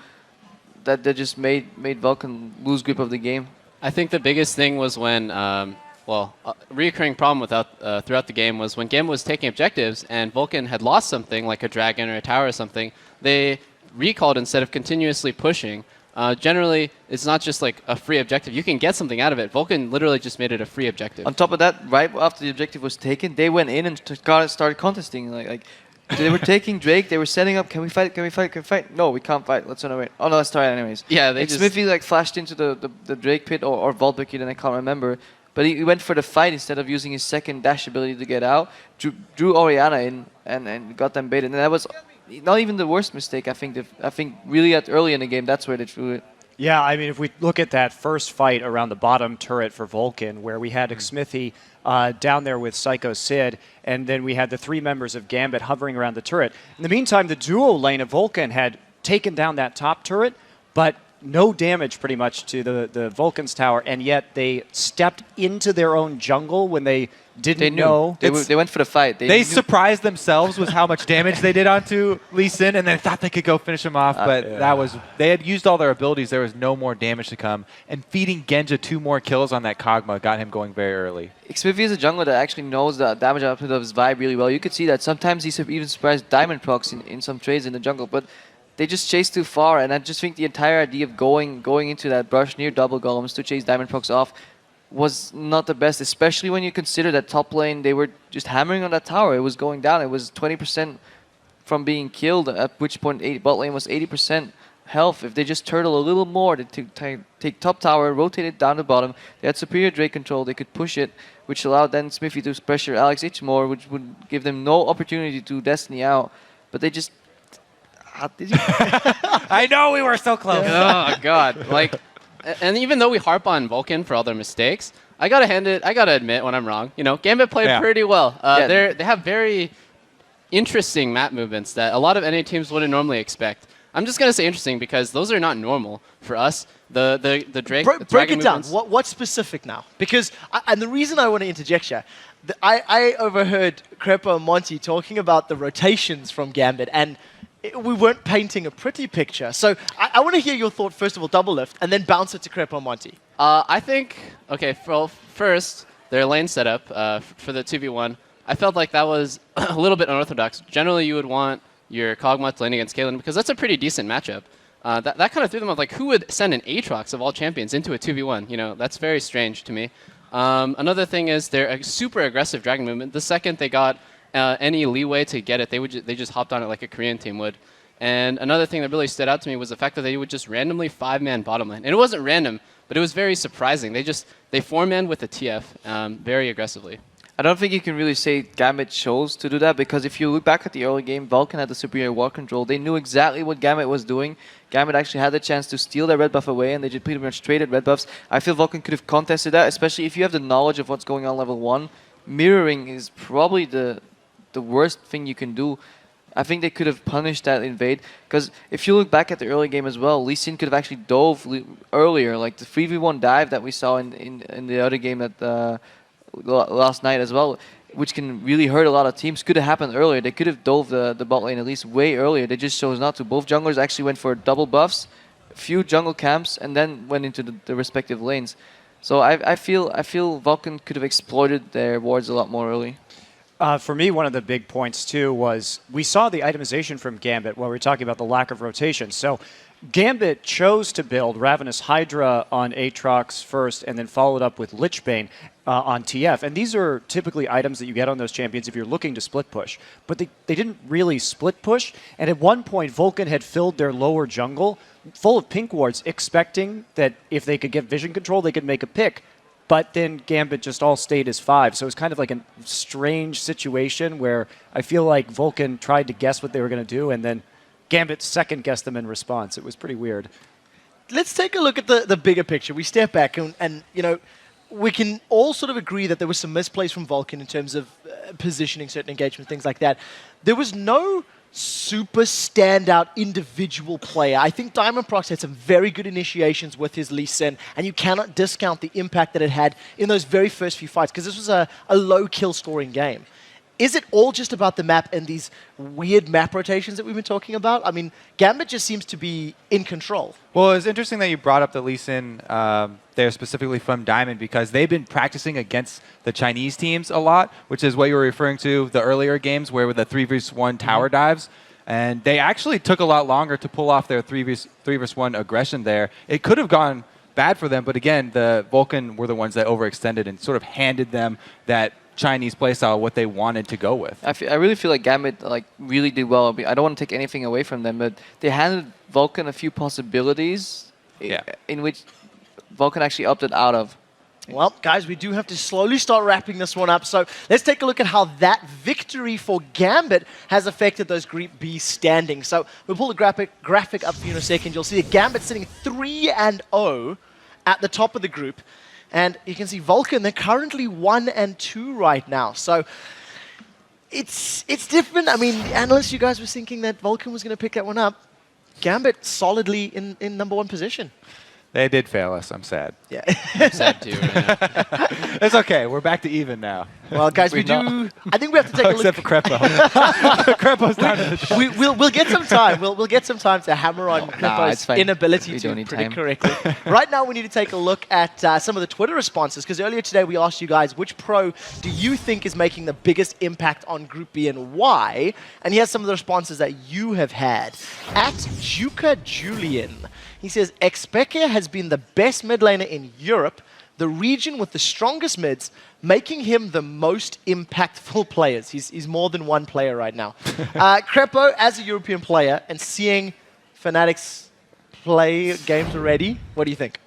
that just made Vulcun lose grip of the game. I think the biggest thing was when, a reoccurring problem throughout the game was when Gambit was taking objectives and Vulcun had lost something, like a dragon or a tower or something, they recalled instead of continuously pushing. Generally, it's not just like a free objective. You can get something out of it. Vulcun literally just made it a free objective. On top of that, right after the objective was taken, they went in and started contesting. Like they were taking Drake. They were setting up. Can we fight? Can we fight? Can we fight? No, we can't fight. Let's run away. Oh no, let's try it anyways. Yeah, they just Smithy like flashed into the Drake pit or Vault Bucket, and I can't remember. But he went for the fight instead of using his second dash ability to get out. Drew Orianna in and got them baited. And that was not even the worst mistake. I think really early in the game, that's where they threw it. Yeah, I mean, if we look at that first fight around the bottom turret for Vulcun, where we had Smithy down there with Psycho Sid, and then we had the 3 members of Gambit hovering around the turret. In the meantime, the duo lane of Vulcun had taken down that top turret, but no damage pretty much to the Vulcan's tower, and yet they stepped into their own jungle when they didn't know. They went for the fight. They surprised themselves with how much damage they did onto Lee Sin, and they thought they could go finish him off, but they had used all their abilities. There was no more damage to come, and feeding Genja 2 more kills on that Kog'Maw got him going very early. Xmithie is a jungler that actually knows the damage output of his vibe really well. You could see that sometimes he's even surprised Diamond procs in some trades in the jungle, but they just chase too far, and I just think the entire idea of going into that brush near double golems to chase Diamond procs off was not the best, especially when you consider that top lane, they were just hammering on that tower. It was going down. It was 20% from being killed, at which point bot lane was 80% health. If they just turtle a little more, they take top tower, rotate it down the bottom. They had superior Drake control. They could push it, which allowed then Xmithie to pressure Alex H more, which would give them no opportunity to Destiny out. But they just... Did you? I know we were so close. Oh God! Like, and even though we harp on Vulcan for all their mistakes, I gotta admit when I'm wrong. You know, Gambit played pretty well. They have very interesting map movements that a lot of NA teams wouldn't normally expect. I'm just gonna say interesting because those are not normal for us. The Drake. Break it down. What's specific now? Because and the reason I want to interject here, I overheard Crepo and Monty talking about the rotations from Gambit, and we weren't painting a pretty picture. So I want to hear your thought, first of all, double lift, and then bounce it to Crepo and Monty. I think, okay, well, first, their lane setup for the 2v1, I felt like that was a little bit unorthodox. Generally, you would want your Kog'Maw to lane against Caitlyn because that's a pretty decent matchup. That kind of threw them off, like, who would send an Aatrox of all champions into a 2v1? You know, that's very strange to me. Another thing is they're a super aggressive dragon movement. The second they got any leeway to get it, they just hopped on it like a Korean team would. And another thing that really stood out to me was the fact that they would just randomly 5-man bottom lane. And it wasn't random, but it was very surprising. They 4-man with the TF very aggressively. I don't think you can really say Gambit chose to do that, because if you look back at the early game, Vulcan had the superior ward control. They knew exactly what Gambit was doing. Gambit actually had the chance to steal their red buff away, and they just pretty much traded red buffs. I feel Vulcan could have contested that, especially if you have the knowledge of what's going on level 1. Mirroring is probably the worst thing you can do. I think they could have punished that invade, because if you look back at the early game as well, Lee Sin could have actually dove earlier, like the 3v1 dive that we saw in the other game that last night as well, which can really hurt a lot of teams, could have happened earlier. They could have dove the bot lane at least way earlier. They just chose not to. Both junglers actually went for double buffs, a few jungle camps, and then went into the respective lanes. So I feel Vulcan could have exploited their wards a lot more early. For me, one of the big points, too, was we saw the itemization from Gambit while we were talking about the lack of rotation. So Gambit chose to build Ravenous Hydra on Aatrox first and then followed up with Lichbane on TF. And these are typically items that you get on those champions if you're looking to split push. But they didn't really split push. And at one point, Vulcan had filled their lower jungle full of pink wards, expecting that if they could get vision control, they could make a pick. But then Gambit just all stayed as 5. So it was kind of like a strange situation where I feel like Vulcan tried to guess what they were going to do, and then Gambit second-guessed them in response. It was pretty weird. Let's take a look at the bigger picture. We step back, and you know, we can all sort of agree that there was some misplays from Vulcan in terms of positioning certain engagement, things like that. There was no super standout individual player. I think Diamond Prox had some very good initiations with his Lee Sin, and you cannot discount the impact that it had in those very first few fights, because this was a low kill scoring game. Is it all just about the map and these weird map rotations that we've been talking about? I mean, Gambit just seems to be in control. Well, it's interesting that you brought up the Lee Sin there specifically from Diamond, because they've been practicing against the Chinese teams a lot, which is what you were referring to the earlier games where with the 3v1 tower dives. And they actually took a lot longer to pull off their 3v1 aggression there. It could have gone bad for them, but again, the Vulcan were the ones that overextended and sort of handed them that Chinese playstyle, what they wanted to go with. I really feel like Gambit really did well. I don't want to take anything away from them, but they handed Vulcan a few possibilities in which Vulcan actually opted out of. Well, guys, we do have to slowly start wrapping this one up. So let's take a look at how that victory for Gambit has affected those Group B standings. So we'll pull the graphic up for you in a second. You'll see that Gambit sitting 3-0 at the top of the group. And you can see Vulcan, they're currently 1-2 right now. So it's different. I mean, analysts, you guys were thinking that Vulcan was going to pick that one up. Gambit solidly in #1 position. They did fail us. I'm sad. Yeah. I'm sad too. Right now. It's okay. We're back to even now. Well, guys, we do. I think we have to take a look. Except for Crepo. Crepo's down to the show. We'll get some time. We'll get some time to hammer on it's Crepo's fine. inability We to don't need predict time. correctly. Right now, we need to take a look at some of the Twitter responses, because earlier today we asked you guys which pro do you think is making the biggest impact on Group B and why? And here's some of the responses that you have had. At Juka Julian, he says, Xpeke has been the best mid laner in Europe, the region with the strongest mids, making him the most impactful players. He's more than one player right now. Crepo, as a European player, and seeing Fnatic's play games already, what do you think?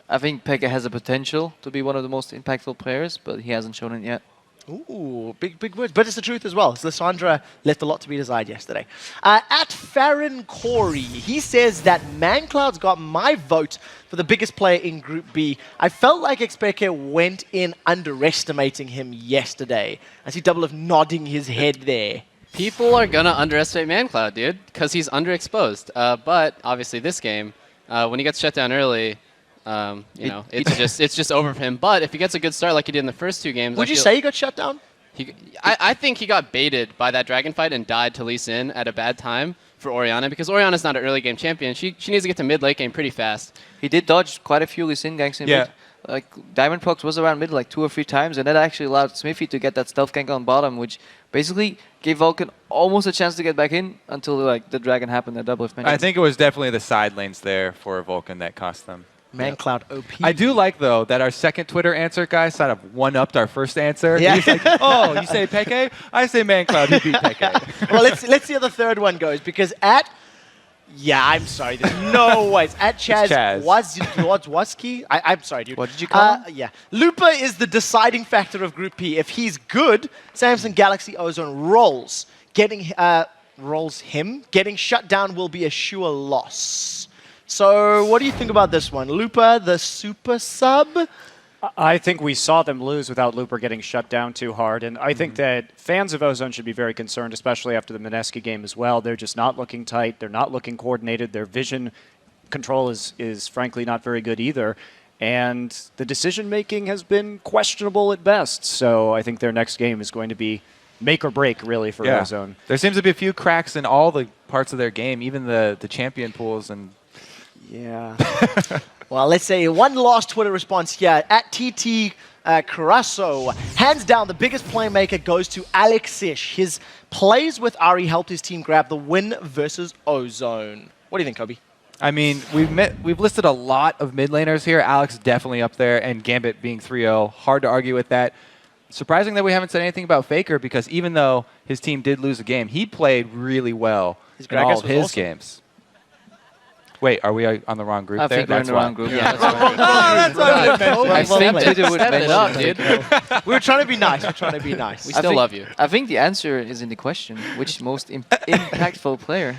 I think Pekka has the potential to be one of the most impactful players, but he hasn't shown it yet. Ooh, big words. But it's the truth as well. So Lissandra left a lot to be desired yesterday. At Farron Corey, he says that mancloud's got my vote for the biggest player in Group B. I felt like Xpeke went in underestimating him yesterday. I see Double of nodding his head there. People are gonna underestimate mancloud, dude, because he's underexposed. But obviously, this game, when he gets shut down early, it's just over for him. But if he gets a good start like he did in the first 2 games, Would you say he got shut down? I think he got baited by that dragon fight and died to Lee Sin at a bad time for Orianna, because Orianna's not an early game champion. She needs to get to mid late game pretty fast. He did dodge quite a few Lee Sin ganks in mid. Like Diamond Prox was around mid like 2 or 3 times, and that actually allowed Smithy to get that stealth gank on bottom, which basically gave Vulcan almost a chance to get back in until like the dragon happened at double. I think it was definitely the side lanes there for Vulcan that cost them. mancloud OP. I do like, though, that our second Twitter answer guy sort of one-upped our first answer. Yeah. He's like, oh, you say Peke? I say mancloud. He beat Peke. Well, let's see how the third one goes, because at... Yeah, I'm sorry. There's no ways. At Chaz Wazki, I'm sorry, dude. What did you call him? Yeah. Lupa is the deciding factor of Group P. If he's good, Samsung Galaxy Ozone rolls. Getting shut down will be a sure loss. So what do you think about this one? Lupa, the super sub? I think we saw them lose without Looper getting shut down too hard, and I think that fans of Ozone should be very concerned, especially after the Mineski game as well. They're just not looking tight. They're not looking coordinated. Their vision control is frankly not very good either, and the decision-making has been questionable at best. So I think their next game is going to be make or break, really, for Ozone. There seems to be a few cracks in all the parts of their game, even the champion pools. And yeah. Well, let's say one last Twitter response here. At TT Carasso, hands down, the biggest playmaker goes to Alexish. His plays with Ahri helped his team grab the win versus Ozone. What do you think, Kobe? I mean, we've listed a lot of mid laners here. Alex definitely up there, and Gambit being 3-0. Hard to argue with that. Surprising that we haven't said anything about Faker, because even though his team did lose a game, he played really well in all of his games. Wait, are we on the wrong group I there? think we're in the wrong group. Yeah. That's what I think Twitter would mention up, it. dude. We're trying to be nice. We're trying to be nice. We still love you. I think the answer is in the question: which most impactful player?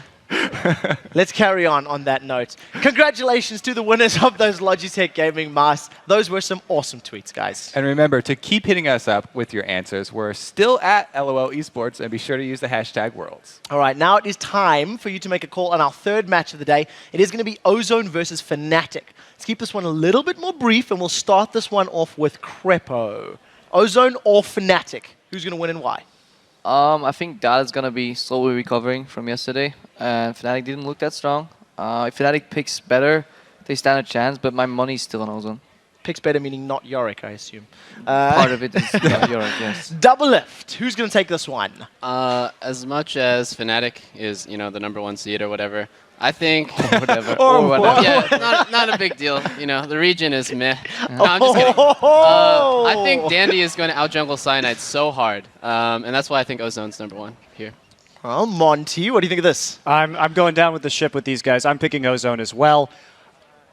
Let's carry on that note. Congratulations to the winners of those Logitech Gaming masks. Those were some awesome tweets, guys. And remember to keep hitting us up with your answers. We're still at LOL Esports, and be sure to use the hashtag Worlds. All right, now it is time for you to make a call on our third match of the day. It is going to be Ozone versus Fnatic. Let's keep this one a little bit more brief, and we'll start this one off with Crepo. Ozone or Fnatic? Who's going to win and why? I think Data's gonna be slowly recovering from yesterday, and Fnatic didn't look that strong. If Fnatic picks better, they stand a chance, but my money's still on Ozone. Picks better meaning not Yorick, I assume. Part of it is Yorick, yes. Double lift. Who's going to take this one? As much as Fnatic is, the #1 seed or whatever, I think Whatever. Or whatever. yeah, not a big deal. The region is meh. No, I'm just kidding. I think Dandy is going to out-jungle Cyanide so hard, and that's why I think Ozone's #1 here. Well, Monty, what do you think of this? I'm going down with the ship with these guys. I'm picking Ozone as well.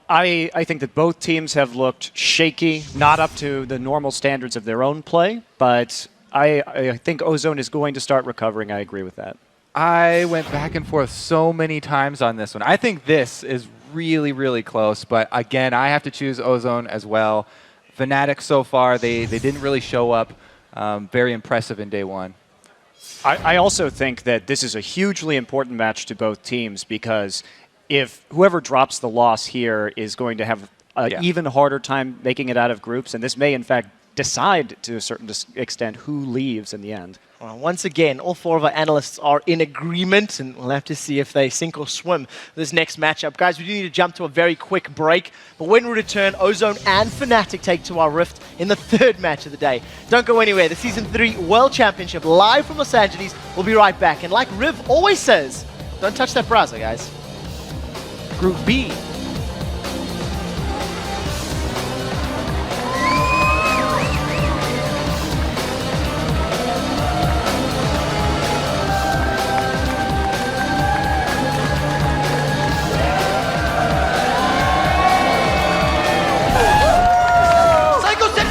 I think that both teams have looked shaky, not up to the normal standards of their own play, but I think Ozone is going to start recovering. I agree with that. I went back and forth so many times on this one. I think this is really, really close, but again, I have to choose Ozone as well. Fnatic so far, they didn't really show up. Very impressive in day one. I also think that this is a hugely important match to both teams, because if whoever drops the loss here is going to have an even harder time making it out of groups, and this may, in fact, decide to a certain extent who leaves in the end. Well, once again, all 4 of our analysts are in agreement, and we'll have to see if they sink or swim this next matchup. Guys, we do need to jump to a very quick break, but when we return, Ozone and Fnatic take to our Rift in the 3rd match of the day. Don't go anywhere. The Season 3 World Championship live from Los Angeles. We'll be right back. And like Riv always says, don't touch that browser, guys. Group B.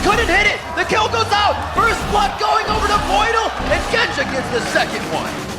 Couldn't hit it. The kill goes out. First blood going over to Voidal, and Genja gets the second one.